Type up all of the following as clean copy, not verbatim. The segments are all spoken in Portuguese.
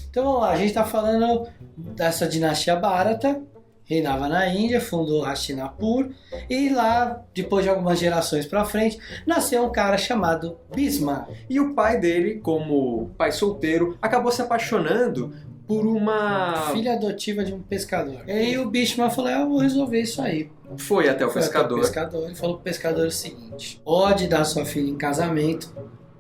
Então vamos lá, a gente está falando dessa dinastia Bharata, reinava na Índia, fundou Hastinapur, e lá, depois de algumas gerações para frente, nasceu um cara chamado Bhisma. E o pai dele, como pai solteiro, acabou se apaixonando por uma... filha adotiva de um pescador. E aí o Bhisma falou, eu vou resolver isso aí. Foi até o pescador. Ele falou pro pescador o seguinte, pode dar sua filha em casamento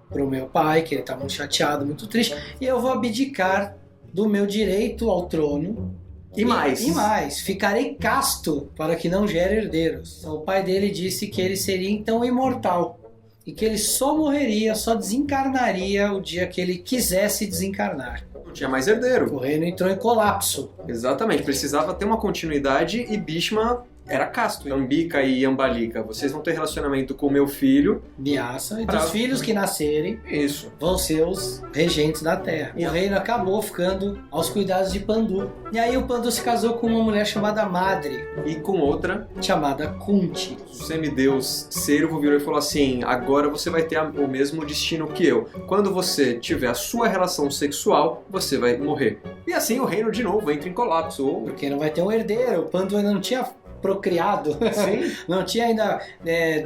pro meu pai, que ele tá muito chateado, muito triste, e eu vou abdicar do meu direito ao trono. E mais, ficarei casto para que não gere herdeiros. Então, o pai dele disse que ele seria então imortal e que ele só morreria, só desencarnaria o dia que ele quisesse desencarnar. Não tinha mais herdeiro. O reino entrou em colapso. Exatamente, precisava ter uma continuidade e Bhishma era casto. Ambika e Ambalika, vocês vão ter relacionamento com o meu filho. Vyasa, e dos filhos que nascerem Isso. vão ser os regentes da terra. O reino acabou ficando aos cuidados de Pandu. E aí o Pandu se casou com uma mulher chamada Madri, E com outra, chamada Kunti. o semideus Cervo virou e falou assim, agora você vai ter o mesmo destino que eu. Quando você tiver a sua relação sexual, você vai morrer. E assim o reino de novo entra em colapso. Porque não vai ter um herdeiro. O Pandu ainda não tinha procriado. Sim. Não tinha ainda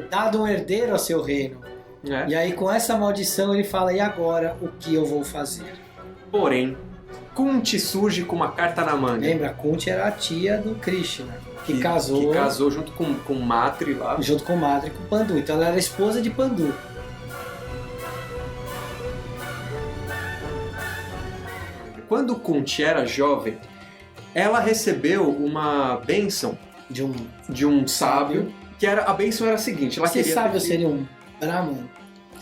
dado um herdeiro ao seu reino. É. E aí com essa maldição ele fala, e agora o que eu vou fazer? Porém, Kunti surge com uma carta na manga. Lembra, Kunti era a tia do Krishna, que casou junto com Matri lá. junto com Madri e com Pandu. Então ela era esposa de Pandu. Quando Kunti era jovem, ela recebeu uma bênção De um sábio, que era, a bênção era a seguinte, ela Esse queria sábio ter seria um Brahman?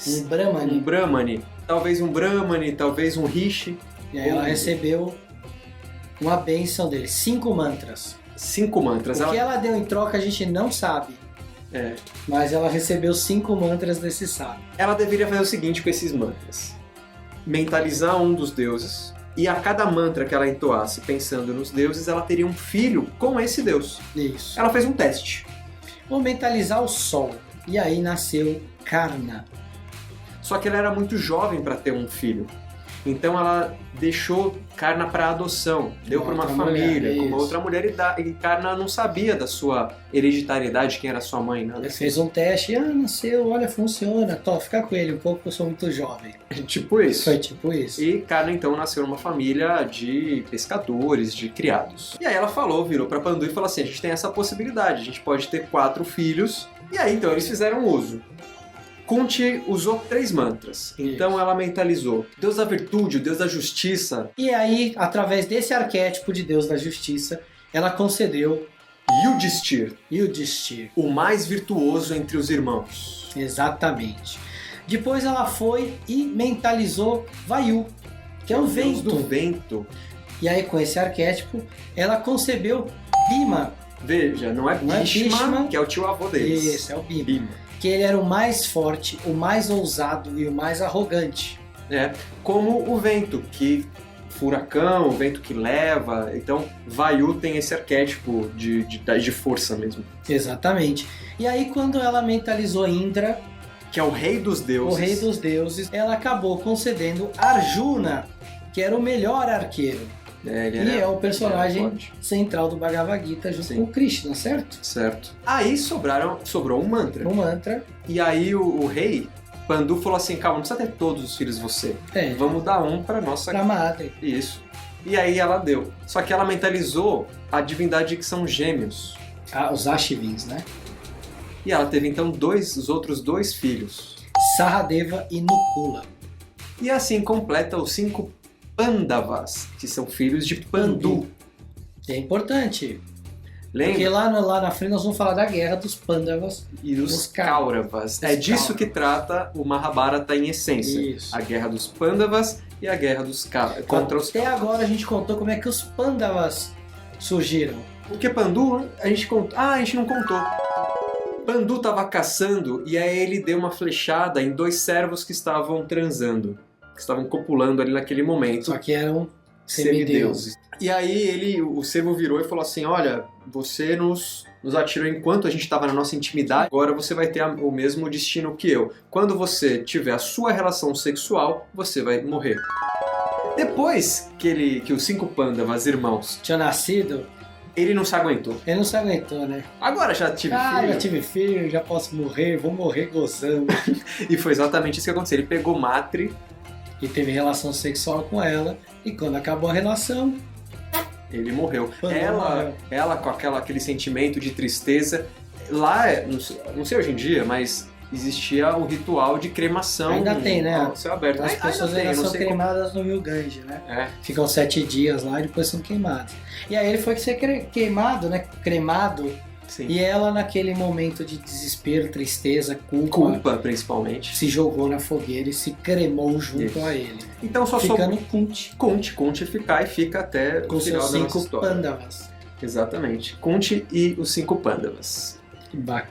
Um Brahmani. um Brahmani, talvez um Brahmani, talvez um Rishi. E aí ela recebeu uma bênção dele, 5 mantras. 5 mantras. O que ela deu em troca a gente não sabe. É. Mas ela recebeu 5 mantras desse sábio. Ela deveria fazer o seguinte com esses mantras. Mentalizar um dos deuses, e a cada mantra que ela entoasse pensando nos deuses, ela teria um filho com esse deus. Isso. Ela fez um teste. Vou mentalizar o sol. E aí nasceu Karna. Só que ela era muito jovem para ter um filho. Então ela deixou Karna para adoção, deu para uma família, com uma outra mulher, e Karna não sabia da sua hereditariedade, quem era sua mãe. Nada Ele assim. fez um teste, nasceu, olha, funciona. Tô, fica com ele um pouco, eu sou muito jovem. Tipo isso. Foi tipo isso. E Karna então nasceu numa família de pescadores, de criados. E aí ela virou para Pandu e falou assim, a gente tem essa possibilidade, a gente pode ter 4 filhos. E aí então eles fizeram uso. Kunti usou 3 mantras. Então ela mentalizou Deus da virtude, o Deus da justiça. E aí, através desse arquétipo de Deus da justiça, ela concedeu Yudhishthir, o mais virtuoso entre os irmãos. Exatamente. Depois ela foi e mentalizou Vayu, que é o Deus vento. do vento. E aí, com esse arquétipo, ela concebeu Bhima. Veja, não é Bhishma, que é o tio avô deles. Isso, é o Bhima. Que ele era o mais forte, o mais ousado e o mais arrogante. Como o vento, que furacão, o vento que leva. Então, Vayu tem esse arquétipo de força mesmo. Exatamente. E aí, quando ela mentalizou Indra, que é o rei dos deuses. O rei dos deuses, ela acabou concedendo Arjuna, que era o melhor arqueiro. E é o personagem central do Bhagavad Gita junto com o Krishna, certo? Certo. Aí sobrou um mantra. Um mantra. E aí o rei, Pandu, falou assim, calma, não precisa ter todos os filhos você. Vamos dar um pra nossa... Pra Madre. Isso. E aí ela deu. Só que ela mentalizou a divindade que são gêmeos. Os Ashvins, né? E ela teve então os outros 2 filhos. Saradeva e Nukula. E assim completa os 5 Pandavas, que são filhos de Pandu. É importante. Lembra? Porque lá na frente nós vamos falar da guerra dos Pandavas e dos Kauravas. É disso que trata o Mahabharata em essência. Isso. A guerra dos Pandavas e a guerra dos Kauravas. Até agora a gente contou como é que os Pandavas surgiram. Porque Pandu, a gente não contou. Pandu estava caçando e aí ele deu uma flechada em 2 servos que estavam transando. Que estavam copulando ali naquele momento. Só que eram semideuses. E aí o servo virou e falou assim, olha, você nos nos atirou enquanto a gente estava na nossa intimidade, agora você vai ter o mesmo destino que eu. Quando você tiver a sua relação sexual, você vai morrer. Depois que os 5 Pandavas irmãos tinha nascido, ele não se aguentou. Ele não se aguentou, né? Agora já tive filho. Já tive filho, já posso morrer, vou morrer gozando. E foi exatamente isso que aconteceu. Ele pegou Matri e teve relação sexual com ela. E quando acabou a relação, ele morreu. Ela com aquele sentimento de tristeza. Lá, não sei hoje em dia, mas existia o ritual de cremação. Ainda tem, né? Ao céu aberto. As pessoas ainda são cremadas no Rio Grande, né? É. Ficam 7 dias lá e depois são queimados. E aí ele foi ser queimado, né? Cremado. Sim. E ela, naquele momento de desespero, tristeza, culpa principalmente, se jogou na fogueira e se cremou junto a ele. Então só ficando Kunti. Kunti ficar e fica até com o final seus da nossa 5 história. Pandavas. Exatamente. Kunti e os 5 Pandavas.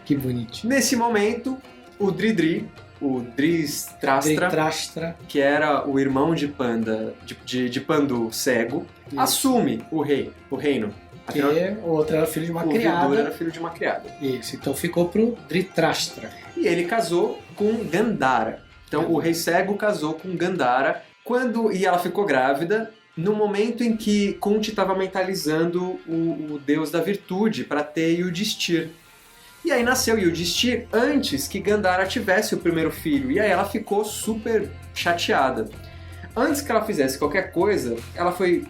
Que bonitinho. Nesse momento, o Dridri, o Dhritarashtra, que era o irmão de Panda, de Pandu cego, isso, assume o reino. Porque o outro era filho de uma criada. O Vidur era filho de uma criada. Isso, então ficou pro Dhritarashtra. E ele casou com Gandhara. Então o rei cego casou com Gandhara e ela ficou grávida no momento em que Kunti estava mentalizando o deus da virtude para ter Yudhishthir. E aí nasceu Yudhishthir antes que Gandhara tivesse o primeiro filho. E aí ela ficou super chateada. Antes que ela fizesse qualquer coisa, ela foi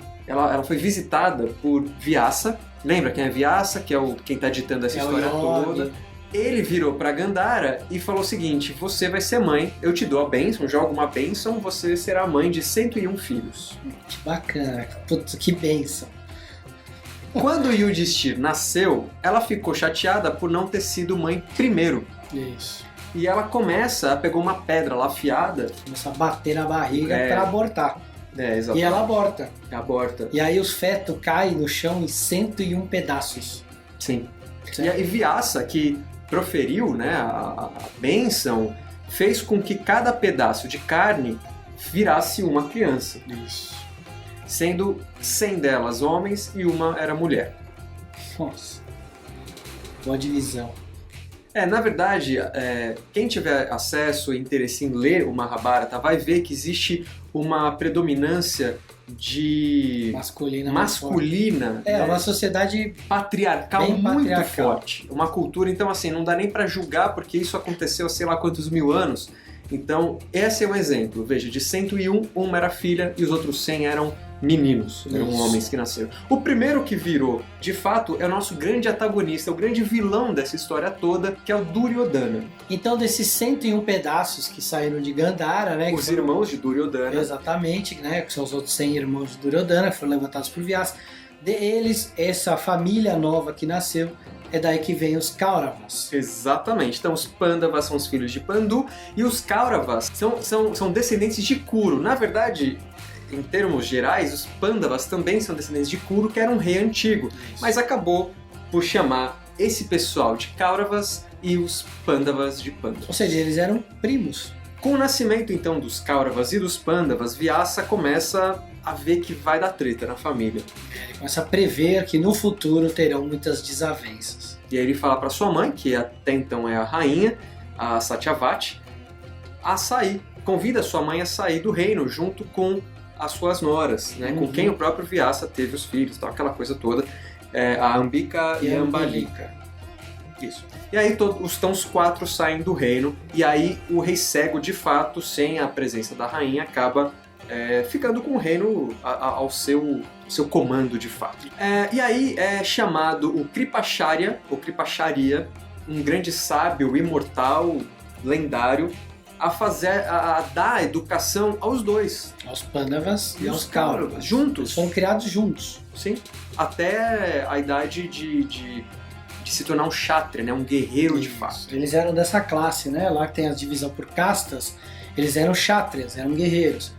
visitada por Vyasa. Lembra quem é Vyasa? Que é quem está ditando essa história toda. Ele virou para Gandhara e falou o seguinte: você vai ser mãe, eu te dou a bênção, jogo uma bênção, você será mãe de 101 filhos. Que bacana, que bênção. Quando Yudhishthir nasceu, ela ficou chateada por não ter sido mãe primeiro. Isso. E ela pegou uma pedra lá afiada. Começa a bater na barriga para abortar. Exatamente. E ela aborta. Aborta. E aí os fetos caem no chão em 101 pedaços. Sim. E Vyasa, que proferiu, né, a bênção, fez com que cada pedaço de carne virasse uma criança. Isso. Sendo 100 delas homens e uma era mulher. Nossa. Boa divisão. Na verdade, quem tiver acesso e interesse em ler o Mahabharata vai ver que existe uma predominância de masculina, né? Uma sociedade patriarcal muito forte, uma cultura, então assim, não dá nem para julgar porque isso aconteceu há sei lá quantos mil anos. Então, esse é um exemplo, veja, de 101, uma era filha e os outros 100 eram meninos, eram homens que nasceram. O primeiro que virou, de fato, é o nosso grande antagonista, o grande vilão dessa história toda, que é o Duryodhana. Então, desses 101 pedaços que saíram de Gandhara, né? Os irmãos de Duryodhana. Exatamente, né? Que são os outros 100 irmãos de Duryodhana, que foram levantados por Vyasa. Deles, essa família nova que nasceu, é daí que vem os Kauravas. Exatamente. Então os Pandavas são os filhos de Pandu e os Kauravas são descendentes de Kuru. Na verdade, em termos gerais, os Pandavas também são descendentes de Kuru, que era um rei antigo. Mas acabou por chamar esse pessoal de Kauravas e os Pandavas de Pandu. Ou seja, eles eram primos. Com o nascimento então dos Kauravas e dos Pandavas, Vyasa começa a ver que vai dar treta na família. Ele começa a prever que no futuro terão muitas desavenças. E aí ele fala para sua mãe, que até então é a rainha, a Satyavati, a sair. Convida sua mãe a sair do reino junto com as suas noras, né? Com quem o próprio Vyasa teve os filhos, tal, aquela coisa toda. A Ambika e a Ambalika. Isso. E aí os 4 saem do reino, e aí o rei cego, de fato, sem a presença da rainha, acaba ficando com o reino ao seu comando, de fato. E aí é chamado o Kripacharya, ou Kripacharya, um grande sábio imortal, lendário, a dar educação aos dois. Aos Pandavas e aos Kauravas. Juntos. Foram criados juntos. Sim. Até a idade de se tornar um kshatriya, né? Um guerreiro de fato. Eles eram dessa classe, né? Lá que tem a divisão por castas, eles eram kshatriyas, eram guerreiros.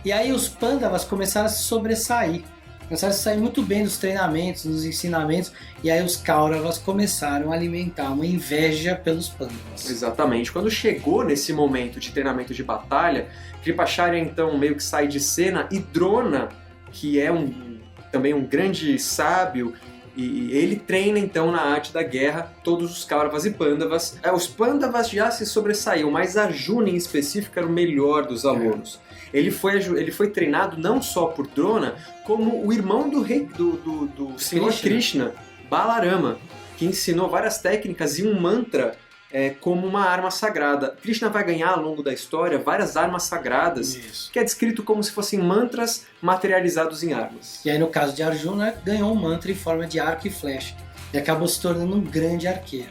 E aí os Pandavas começaram a se sobressair. Começaram a sair muito bem dos treinamentos, dos ensinamentos, e aí os Kauravas começaram a alimentar uma inveja pelos Pandavas. Exatamente. Quando chegou nesse momento de treinamento de batalha, Kripacharya então meio que sai de cena, e Drona, que é também um grande sábio E ele treina então na arte da guerra todos os Kauravas e Pandavas. Os Pandavas já se sobressaíam, mas Arjuna em específico era o melhor dos alunos. Ele foi treinado não só por Drona, como o irmão do rei do senhor Krishna, Balarama, que ensinou várias técnicas e um mantra como uma arma sagrada. Krishna vai ganhar ao longo da história várias armas sagradas, que é descrito como se fossem mantras materializados em armas. E aí no caso de Arjuna, ganhou um mantra em forma de arco e flecha. E acabou se tornando um grande arqueiro.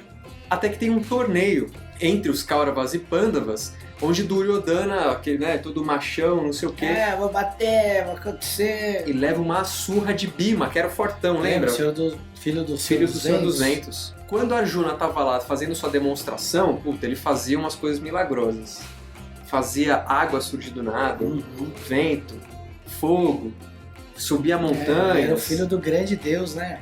Até que tem um torneio entre os Kauravas e Pandavas, onde Duryodhana, aquele, né, todo machão, não sei o quê. Vou bater, vai acontecer. E leva uma surra de Bhima, que era fortão, lembra? Filho do Senhor dos Ventos. Quando Arjuna estava lá fazendo sua demonstração, ele fazia umas coisas milagrosas. Fazia água surgir do nada, vento, fogo, subia montanhas. Era o filho do grande deus, né?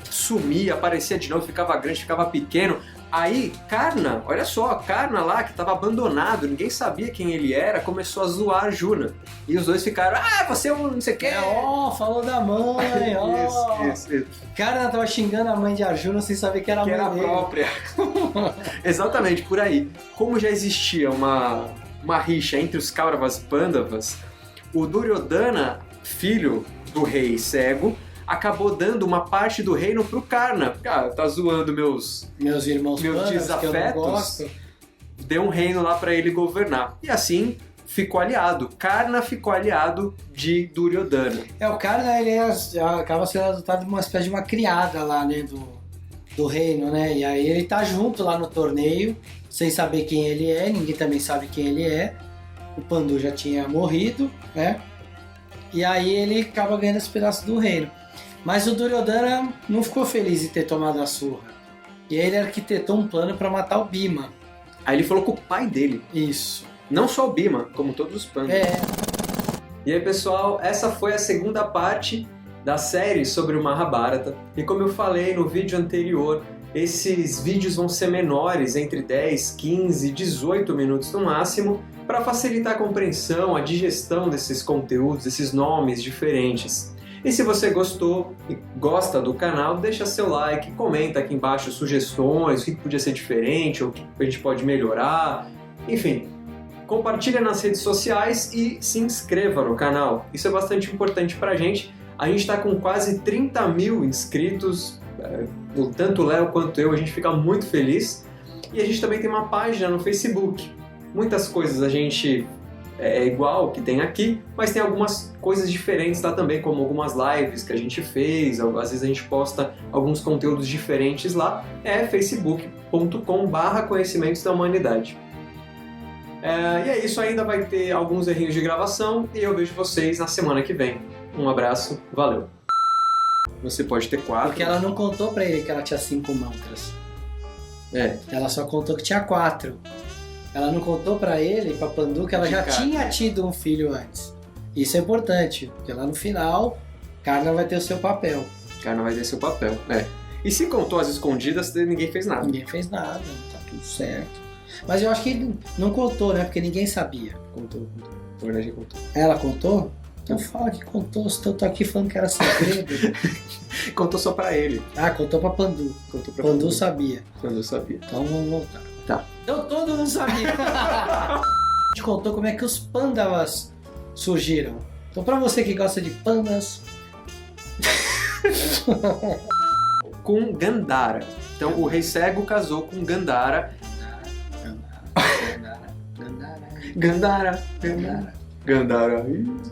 Sumia, aparecia de novo, ficava grande, ficava pequeno. Aí, Karna, olha só, Karna lá, que estava abandonado, ninguém sabia quem ele era, começou a zoar Arjuna. E os dois ficaram, você é um não sei o quê. Falou da mãe, Isso. Karna tava xingando a mãe de Arjuna sem saber que era a mãe dele. Própria. Exatamente, por aí. Como já existia uma rixa entre os Kauravas e Pandavas, o Duryodhana, filho do rei cego, acabou dando uma parte do reino pro Karna. Tá zoando meus irmãos desafetos. Deu um reino lá pra ele governar. E assim ficou aliado. Karna ficou aliado de Duryodhana. O Karna, ele acaba sendo adotado como uma espécie de uma criada lá, né, do reino, né? E aí ele tá junto lá no torneio, sem saber quem ele é, ninguém também sabe quem ele é. O Pandu já tinha morrido, né? E aí ele acaba ganhando esse pedaço do reino. Mas o Duryodhana não ficou feliz em ter tomado a surra. E aí ele arquitetou um plano para matar o Bhima. Aí ele falou com o pai dele. Isso. Não só o Bhima, como todos os Pandavas. E aí, pessoal, essa foi a segunda parte da série sobre o Mahabharata. E como eu falei no vídeo anterior, esses vídeos vão ser menores, entre 10, 15, 18 minutos no máximo, para facilitar a compreensão, a digestão desses conteúdos, desses nomes diferentes. E se você gostou e gosta do canal, deixa seu like, comenta aqui embaixo sugestões, o que podia ser diferente, ou o que a gente pode melhorar, enfim. Compartilha nas redes sociais e se inscreva no canal. Isso é bastante importante pra gente. A gente está com quase 30 mil inscritos, tanto o Léo quanto eu, a gente fica muito feliz. E a gente também tem uma página no Facebook. Muitas coisas a gente é igual que tem aqui, mas tem algumas coisas diferentes lá também, como algumas lives que a gente fez, às vezes a gente posta alguns conteúdos diferentes lá, facebook.com/conhecimentos da humanidade. E é isso, ainda vai ter alguns errinhos de gravação e eu vejo vocês na semana que vem. Um abraço, valeu! Você pode ter 4. Porque ela não contou pra ele que ela tinha 5 mantras. Ela só contou que tinha 4. Ela não contou pra ele, pra Pandu, que ela já tinha tido um filho antes. Isso é importante, porque lá no final, Karna vai ter o seu papel. E se contou as escondidas, ninguém fez nada. Ninguém fez nada, tá tudo certo. Mas eu acho que ele não contou, né? Porque ninguém sabia. Contou. Na verdade, contou. Ela contou? Então fala que contou, se eu tô aqui falando que era segredo. Contou só pra ele. Contou pra Pandu. Pandu sabia. Então vamos voltar. Tá. Então todo mundo sabia. A gente contou como é que os Pandavas surgiram. Então pra você que gosta de pandas... Com Gandhara. Então o rei cego casou com Gandhara. Gandhara.